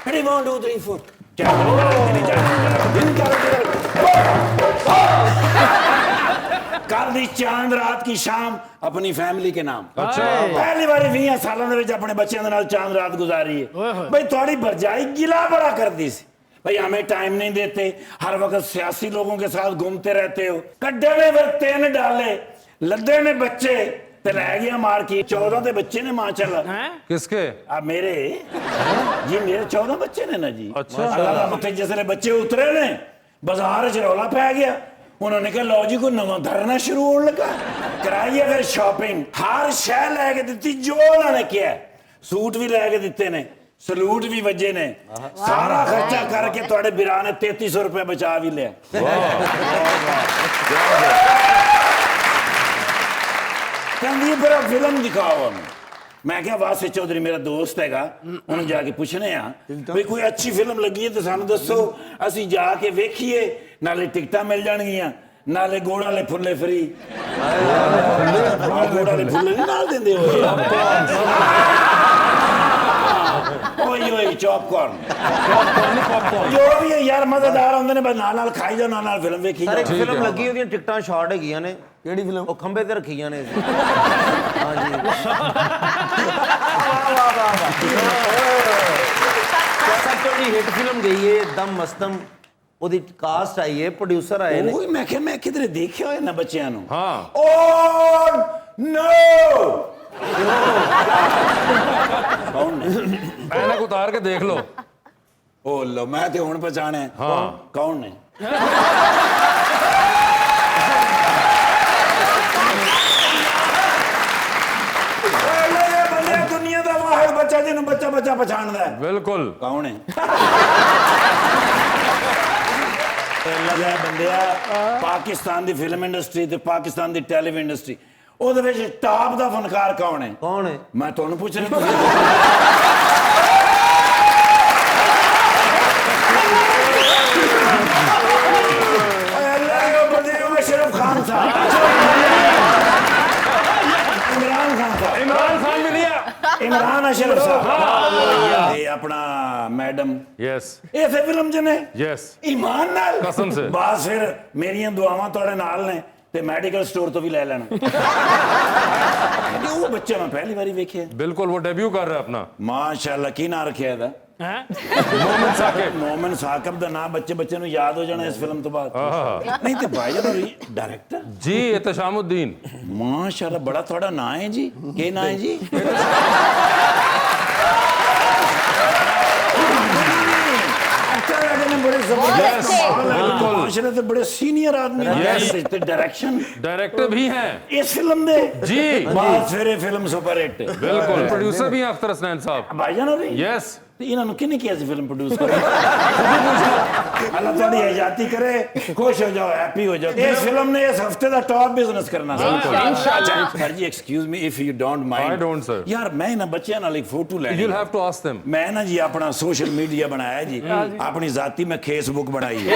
Ready, 1 2 3 4 कल दी चांद रात की शाम अपनी फैमिली के नाम। अच्छा पहली बार 20 सालों ਦੇ ਵਿੱਚ ਆਪਣੇ ਬੱਚਿਆਂ ਦੇ ਨਾਲ चांद रात गुजारी है। भाई थोड़ी भरजाई गिला बड़ा करती सी, भाई हमें टाइम नहीं देते, हर वक्त सियासी लोगों के साथ घूमते रहते हो। कड्डे में फिर 3 डाले, लद्दे ने बच्चे ते रह गया मार की। 14 के बच्चे ने माशाल्लाह। किसके? अब मेरे जी मेरे 14 बच्चे ने ना जी। अच्छा अल्लाह दा जिसले बच्चे उतरे ने बाजार च रौला पै गया। उन्होंने कहा लो जी कोई नवा धरना शुरू होने लगा, कराइए फिर शॉपिंग। हर शह लैके दी जो उन्होंने किया, सूट भी लैके दिते ने, सलूट भी वजे ने, सारा खर्चा करके थोड़े बिरा ने 3300 रुपया बचा भी लिया। कहती फिर फिल्म दिखाओ हमें। मैं क्या वासिफ चौधरी मेरा दोस्त हैगा, उन्हें जाके पूछने भाई कोई अच्छी फिल्म लगी है तो सानू दसो, असी जाके वेखिए, नाले टिकटा मिल जाएगियां, नाले गोड़ वाले फुल्ले फ्री। गोड़ वाले फुल्ले नहीं नाल देंदे हो, ओए ओए चॉपकॉर्न जो भी है यार मजेदार होंदे ने, बस नाल खाई जाओ, नाल फिल्म वेखी जाओ। एक फिल्म लगी ਉਹਦੀਆਂ ਟਿਕਟਾਂ ਸ਼ਾਰਟ ਹੈਗੀਆਂ ਨੇ। ਕਿਹੜੀ ਫਿਲਮ? ਉਹ ਖੰਬੇ ਤੇ ਰੱਖੀਆਂ ਨੇ। ਹਾਂਜੀ ਸਭ ਤੋਂ ਵੱਡੀ ਹਿੱਟ ਫਿਲਮ ਗਈ ਹੈ ਦਮ ਮਸਤਮ। ਉਹਦੀ ਕਾਸਟ ਆਈ ਹੈ, ਪ੍ਰੋਡਿਊਸਰ ਆਏ ਨੇ। ਓਏ ਮੈਂ ਕਿਹਾ ਮੈਂ ਕਿਧਰੇ ਦੇਖਿਆ ਹੋਇਆ ਨਾ ਬੱਚਿਆਂ ਨੂੰ। हाँ ਓ ਨੋ ਕੌਣ ਨੇ? ऐनक उतार के देख लो। ओ लो मैं तो हुण पहचाने। हाँ। कौन ने? दुनिया का वाहिद बच्चा जिन्होंने बच्चा बच्चा पछाणदा है। बिल्कुल। कौन है? बंदिया पाकिस्तान की फिल्म इंडस्ट्री ते पाकिस्तान की टेलीविजन इंडस्ट्री ਉਹਦੇ ਵਿੱਚ ਟਾਪ ਦਾ ਫਨਕਾਰ ਕੌਣ ਹੈ? ਕੌਣ ਹੈ? ਮੈਂ ਤੁਹਾਨੂੰ ਪੁੱਛ ਰਿਹਾ। अशरफ खान साहब, इमरान खान साहब, इमरान खान भी लिया। इमरान अशरफ साहब, ये अपना मैडम यस इसे फिल्म च ने यस ईमान नाल कसम से। बस फिर मेरियां दुआवां तुहाडे नाल ने ते मेडिकल स्टोर तो भी ले लेना। वो बच्चा मैं पहली बारी वेखिया। बिल्कुल वो डेब्यू कर रहा है अपना। माशाअल्लाह की ना रखिया ਇਹਦਾ? मोमिन साकिब। मोमिन साकिब ਦਾ ਨਾਮ ਬੱਚੇ ਨੂੰ ਯਾਦ ਹੋ ਜਾਣਾ ਇਸ ਫਿਲਮ ਤੋਂ ਬਾਅਦ। ਨਹੀਂ ਤੇ ਭਾਈ ਜਦੋਂ डायरेक्टर जी एहतशामुद्दीन। माशाअल्लाह बड़ा थोड़ा ना है जी। के ना है जी? बड़े जबरदस्त, बड़े सीनियर आदमी, डायरेक्शन डायरेक्टर भी हैं इस फिल्म दे जी। बस फिर फिल्म सुपर हिट। बिल्कुल प्रोड्यूसर भी हैं अख्तर हसनैन साहब। भाईजान हो रही यस इन्होंने किन्ने किया सी फिल्म प्रोड्यूस करे? अल्लाह थोड़ी आजादी करे, खुश हो जाओ, हैप्पी हो जाओ। इस फिल्म ने इस हफ्ते का टॉप बिजनेस करना इंशाल्लाह। Sir ji excuse me if you don't mind. I don't sir. यार मैं ना बच्चों नाल एक फोटो लेनी। You will have to ask them. मैं ना जी अपना सोशल मीडिया बनाया जी, अपनी जाती मैं फेसबुक बनाई है।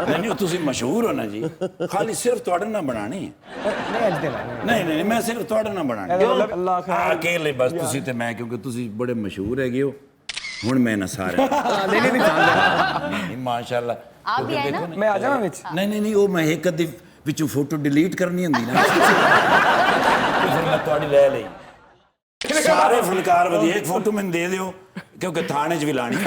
नहीं तुसी मशहूर हो ना जी, खाली सिर्फ तुहाडे ना बनानी है। नहीं मैं सिर्फ तुहाडे ना बनानी अकेले बस तुसी ते मैं, क्योंकि तुसी बड़े मशहूर है हो। हुण मैं ना सारे नहीं माशाअल्लाह आप भी आए ना? मैं आ जावां विच? नहीं वो मैं एक अद्धी विचों फोटो डिलीट करनी हुंदी ना, तो फिर मैं तुहाडी ले लई। सारे फनकार वधिया एक फोटो मैनूं दे दिओ, क्योंकि थाने च भी लानी।